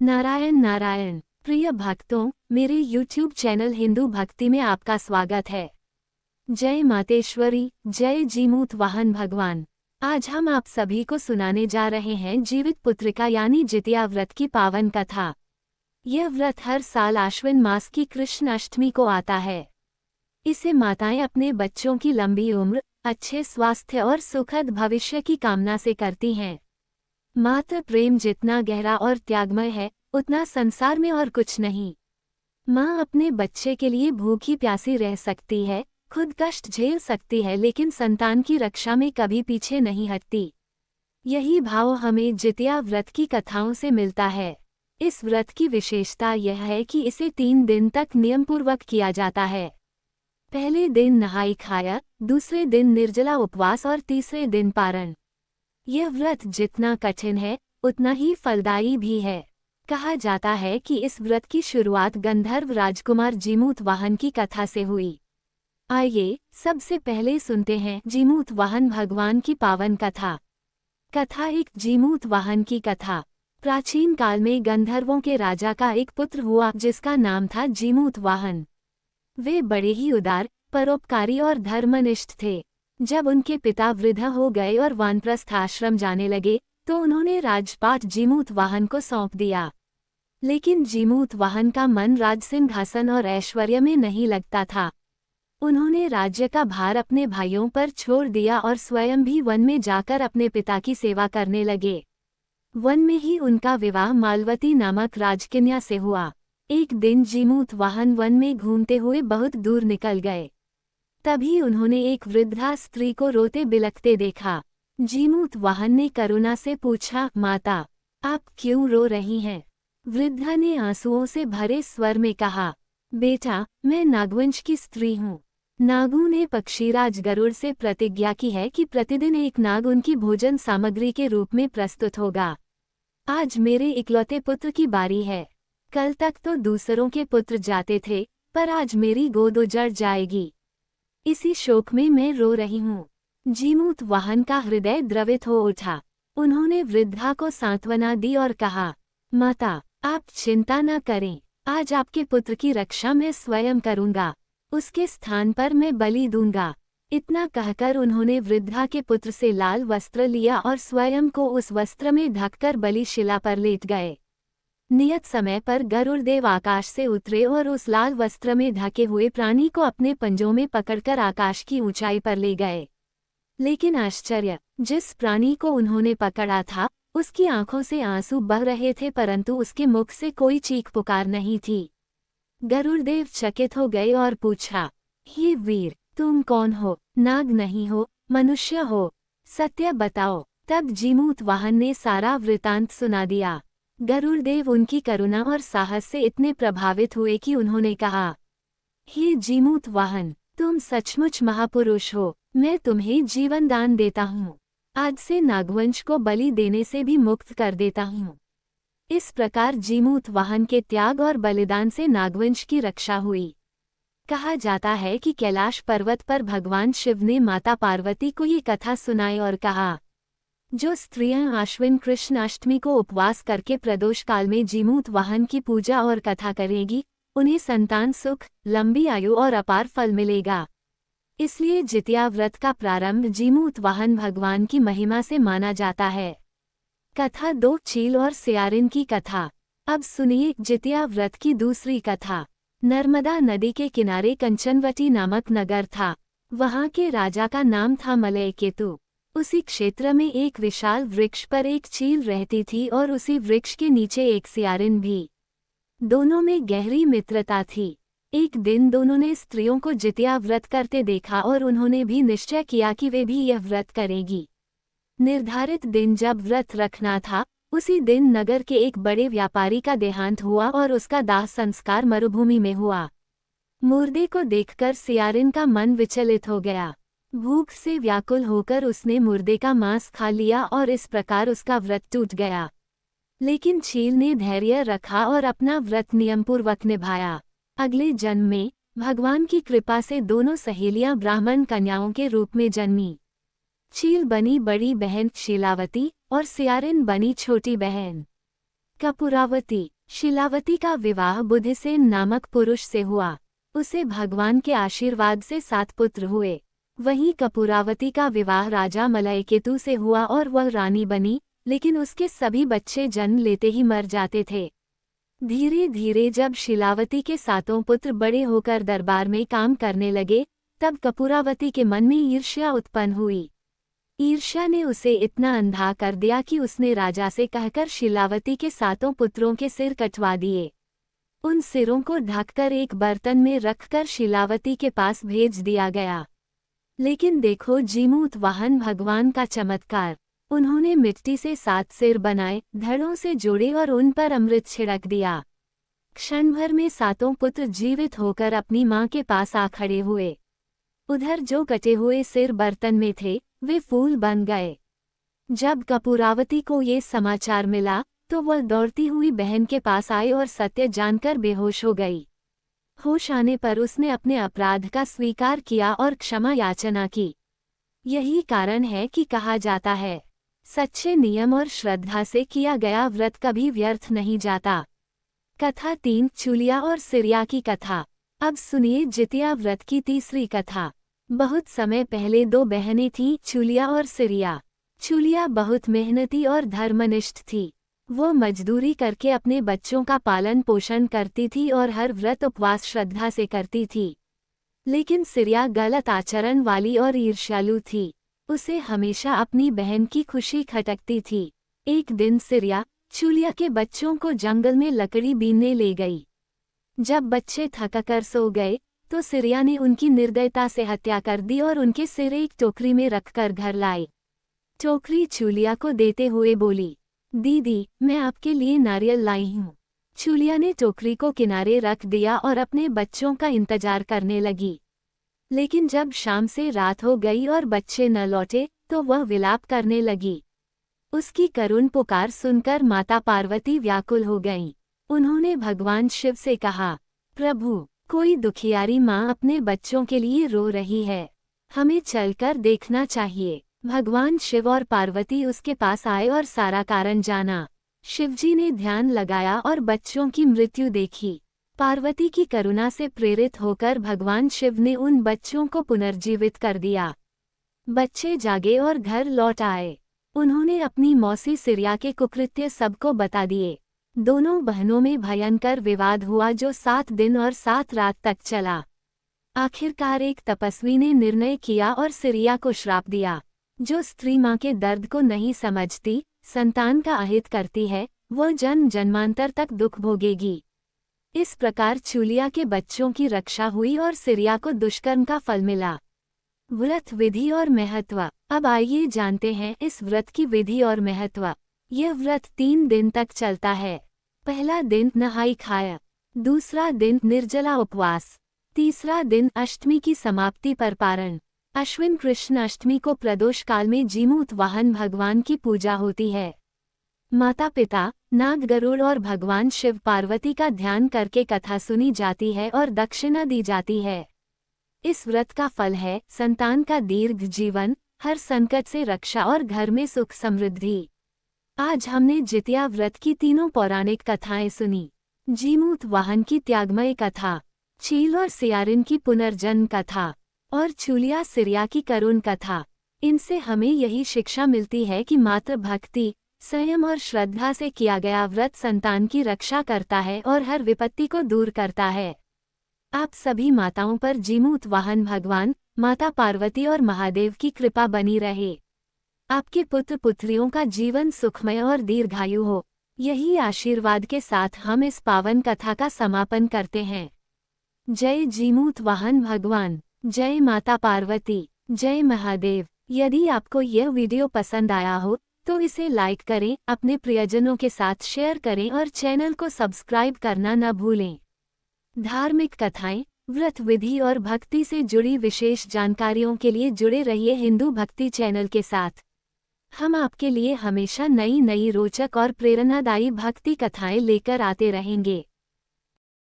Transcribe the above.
नारायण नारायण। प्रिय भक्तों, मेरे YouTube चैनल हिंदू भक्ति में आपका स्वागत है। जय मातेश्वरी, जय जीमूत वाहन भगवान। आज हम आप सभी को सुनाने जा रहे हैं जीवित पुत्रिका यानी जितिया व्रत की पावन कथा। यह व्रत हर साल आश्विन मास की कृष्ण अष्टमी को आता है। इसे माताएं अपने बच्चों की लंबी उम्र, अच्छे स्वास्थ्य और सुखद भविष्य की कामना से करती हैं। मातृ प्रेम जितना गहरा और त्यागमय है, उतना संसार में और कुछ नहीं। माँ अपने बच्चे के लिए भूखी प्यासी रह सकती है, खुद कष्ट झेल सकती है, लेकिन संतान की रक्षा में कभी पीछे नहीं हटती। यही भाव हमें जितिया व्रत की कथाओं से मिलता है। इस व्रत की विशेषता यह है कि इसे 3 दिन तक नियमपूर्वक किया जाता है। पहले दिन नहाई खाया, दूसरे दिन निर्जला उपवास और तीसरे दिन पारण। यह व्रत जितना कठिन है, उतना ही फलदायी भी है। कहा जाता है कि इस व्रत की शुरुआत गंधर्व राजकुमार जीमूत वाहन की कथा से हुई। आइए सबसे पहले सुनते हैं जीमूत वाहन भगवान की पावन कथा। कथा एक जीमूत वाहन की कथा। प्राचीन काल में गंधर्वों के राजा का एक पुत्र हुआ जिसका नाम था जीमूत वाहन। वे बड़े ही उदार, परोपकारी और धर्मनिष्ठ थे। जब उनके पिता वृद्ध हो गए और वानप्रस्थ आश्रम जाने लगे, तो उन्होंने राजपाट जीमूत वाहन को सौंप दिया। लेकिन जीमूत वाहन का मन राजसिंहासन और ऐश्वर्य में नहीं लगता था। उन्होंने राज्य का भार अपने भाइयों पर छोड़ दिया और स्वयं भी वन में जाकर अपने पिता की सेवा करने लगे। वन में ही उनका विवाह मालवती नामक राजकन्या से हुआ। एक दिन जीमूत वाहन वन में घूमते हुए बहुत दूर निकल गए। तभी उन्होंने एक वृद्धा स्त्री को रोते बिलखते देखा। जीमूत वाहन ने करुणा से पूछा, माता, आप क्यों रो रही हैं? वृद्धा ने आंसुओं से भरे स्वर में कहा, बेटा, मैं नागवंश की स्त्री हूँ। नागों ने पक्षीराज गरुड़ से प्रतिज्ञा की है कि प्रतिदिन एक नाग उनकी भोजन सामग्री के रूप में प्रस्तुत होगा। आज मेरे इकलौते पुत्र की बारी है। कल तक तो दूसरों के पुत्र जाते थे, पर आज मेरी गोद उजड़ जाएगी। इसी शोक में मैं रो रही हूँ। जीमूत वाहन का हृदय द्रवित हो उठा। उन्होंने वृद्धा को सांत्वना दी और कहा, माता, आप चिंता न करें, आज आपके पुत्र की रक्षा मैं स्वयं करूँगा। उसके स्थान पर मैं बलि दूंगा। इतना कहकर उन्होंने वृद्धा के पुत्र से लाल वस्त्र लिया और स्वयं को उस वस्त्र में ढककर बलिशिला पर लेट गए। नियत समय पर गरुड़देव आकाश से उतरे और उस लाल वस्त्र में ढके हुए प्राणी को अपने पंजों में पकड़कर आकाश की ऊंचाई पर ले गए। लेकिन आश्चर्य, जिस प्राणी को उन्होंने पकड़ा था, उसकी आंखों से आंसू बह रहे थे, परंतु उसके मुख से कोई चीख पुकार नहीं थी। गरुड़देव चकित हो गए और पूछा, हे वीर, तुम कौन हो? नाग नहीं हो, मनुष्य हो? सत्य बताओ। तब जीमूत वाहन ने सारा वृतांत सुना दिया। गरुड़देव उनकी करुणा और साहस से इतने प्रभावित हुए कि उन्होंने कहा, हे जीमूत वाहन, तुम सचमुच महापुरुष हो। मैं तुम्हें जीवन दान देता हूँ। आज से नागवंश को बलि देने से भी मुक्त कर देता हूँ। इस प्रकार जीमूत वाहन के त्याग और बलिदान से नागवंश की रक्षा हुई। कहा जाता है कि कैलाश पर्वत पर भगवान शिव ने माता पार्वती को ये कथा सुनाई और कहा, जो स्त्रियां आश्विन कृष्ण अष्टमी को उपवास करके प्रदोष काल में जीमूत वाहन की पूजा और कथा करेगी, उन्हें संतान सुख, लंबी आयु और अपार फल मिलेगा। इसलिए जितिया व्रत का प्रारंभ जीमूत वाहन भगवान की महिमा से माना जाता है। कथा 2 चील और सियारिन की कथा। अब सुनिए जितिया व्रत की दूसरी कथा। नर्मदा नदी के किनारे कंचनवटी नामक नगर था। वहाँ के राजा का नाम था मलयकेतु। उसी क्षेत्र में एक विशाल वृक्ष पर एक चील रहती थी और उसी वृक्ष के नीचे एक सियारिन भी। दोनों में गहरी मित्रता थी। एक दिन दोनों ने स्त्रियों को जितिया व्रत करते देखा और उन्होंने भी निश्चय किया कि वे भी यह व्रत करेगी। निर्धारित दिन जब व्रत रखना था, उसी दिन नगर के एक बड़े व्यापारी का देहांत हुआ और उसका दाह संस्कार मरुभूमि में हुआ। मुर्दे को देखकर सियारिन का मन विचलित हो गया। भूख से व्याकुल होकर उसने मुर्दे का मांस खा लिया और इस प्रकार उसका व्रत टूट गया। लेकिन चील ने धैर्य रखा और अपना व्रत नियमपूर्वक निभाया। अगले जन्म में भगवान की कृपा से दोनों सहेलियां ब्राह्मण कन्याओं के रूप में जन्मी। चील बनी बड़ी बहन शीलावती और सियारिन बनी छोटी बहन। कपूरावती। शिलावती का विवाह बुधिसेन नामक पुरुष से हुआ। उसे भगवान के आशीर्वाद से 7 पुत्र हुए। वहीं कपूरावती का विवाह राजा मलयकेतु से हुआ और वह रानी बनी, लेकिन उसके सभी बच्चे जन्म लेते ही मर जाते थे। धीरे धीरे जब शिलावती के 7 पुत्र बड़े होकर दरबार में काम करने लगे, तब कपूरावती के मन में ईर्ष्या उत्पन्न हुई। ईर्ष्या ने उसे इतना अंधा कर दिया कि उसने राजा से कहकर शिलावती के 7 पुत्रों के सिर कटवा दिए। उन सिरों को ढककर एक बर्तन में रखकर शिलावती के पास भेज दिया गया। लेकिन देखो जीमूत वाहन भगवान का चमत्कार। उन्होंने मिट्टी से 7 सिर बनाए, धड़ों से जोड़े और उन पर अमृत छिड़क दिया। क्षण भर में 7 पुत्र जीवित होकर अपनी मां के पास आ खड़े हुए। उधर जो कटे हुए सिर बर्तन में थे, वे फूल बन गए। जब कपूरावती को ये समाचार मिला, तो वह दौड़ती हुई बहन के पास आई और सत्य जानकर बेहोश हो गई। होश आने पर उसने अपने अपराध का स्वीकार किया और क्षमा याचना की। यही कारण है कि कहा जाता है, सच्चे नियम और श्रद्धा से किया गया व्रत कभी व्यर्थ नहीं जाता। कथा 3 चूलिया और सिरिया की कथा। अब सुनिए जितिया व्रत की तीसरी कथा। बहुत समय पहले 2 बहनें थीं, चूलिया और सिरिया। चूलिया बहुत मेहनती और धर्मनिष्ठ थी। वो मजदूरी करके अपने बच्चों का पालन पोषण करती थी और हर व्रत उपवास श्रद्धा से करती थी। लेकिन सिरिया गलत आचरण वाली और ईर्ष्यालु थी। उसे हमेशा अपनी बहन की खुशी खटकती थी। एक दिन सिरिया चूलिया के बच्चों को जंगल में लकड़ी बीनने ले गई। जब बच्चे थककर सो गए, तो सिरिया ने उनकी निर्दयता से हत्या कर दी और उनके सिर एक टोकरी में रखकर घर लाई। टोकरी चूलिया को देते हुए बोली, दीदी, मैं आपके लिए नारियल लाई हूँ। चूलिया ने टोकरी को किनारे रख दिया और अपने बच्चों का इंतजार करने लगी। लेकिन जब शाम से रात हो गई और बच्चे न लौटे, तो वह विलाप करने लगी। उसकी करुण पुकार सुनकर माता पार्वती व्याकुल हो गईं। उन्होंने भगवान शिव से कहा, प्रभु, कोई दुखियारी माँ अपने बच्चों के लिए रो रही है, हमें चलकर देखना चाहिए। भगवान शिव और पार्वती उसके पास आए और सारा कारण जाना। शिवजी ने ध्यान लगाया और बच्चों की मृत्यु देखी। पार्वती की करुणा से प्रेरित होकर भगवान शिव ने उन बच्चों को पुनर्जीवित कर दिया। बच्चे जागे और घर लौट आए। उन्होंने अपनी मौसी सिरिया के कुकृत्य सबको बता दिए। दोनों बहनों में भयंकर विवाद हुआ जो 7 दिन और 7 रात तक चला। आखिरकार एक तपस्वी ने निर्णय किया और सिरिया को श्राप दिया, जो स्त्री माँ के दर्द को नहीं समझती, संतान का अहित करती है, वह जन्म जन्मांतर तक दुख भोगेगी। इस प्रकार चूलिया के बच्चों की रक्षा हुई और सिरिया को दुष्कर्म का फल मिला। व्रत विधि और महत्व। अब आइए जानते हैं इस व्रत की विधि और महत्व। यह व्रत 3 दिन तक चलता है। पहला दिन नहाई खाया, दूसरा दिन निर्जला उपवास, तीसरा दिन अष्टमी की समाप्ति पर पारण। अश्विन कृष्ण अष्टमी को प्रदोष काल में जीमूत वाहन भगवान की पूजा होती है। माता पिता, नाग गरुड़ और भगवान शिव पार्वती का ध्यान करके कथा सुनी जाती है और दक्षिणा दी जाती है। इस व्रत का फल है संतान का दीर्घ जीवन, हर संकट से रक्षा और घर में सुख समृद्धि। आज हमने जितिया व्रत की 3 पौराणिक कथाएं सुनी। जीमूत वाहन की त्यागमय कथा, चील और सियारिन की पुनर्जन्म कथा और चूलिया सिरिया की करुण कथा। इनसे हमें यही शिक्षा मिलती है कि मात्र भक्ति, संयम और श्रद्धा से किया गया व्रत संतान की रक्षा करता है और हर विपत्ति को दूर करता है। आप सभी माताओं पर जीमूत वाहन भगवान, माता पार्वती और महादेव की कृपा बनी रहे। आपके पुत्र पुत्रियों का जीवन सुखमय और दीर्घायु हो, यही आशीर्वाद के साथ हम इस पावन कथा का समापन करते हैं। जय जीमूत वाहन भगवान, जय माता पार्वती, जय महादेव। यदि आपको यह वीडियो पसंद आया हो तो इसे लाइक करें, अपने प्रियजनों के साथ शेयर करें और चैनल को सब्सक्राइब करना न भूलें। धार्मिक कथाएं, व्रत विधि और भक्ति से जुड़ी विशेष जानकारियों के लिए जुड़े रहिए हिंदू भक्ति चैनल के साथ। हम आपके लिए हमेशा नई रोचक और प्रेरणादायी भक्ति कथाएं लेकर आते रहेंगे।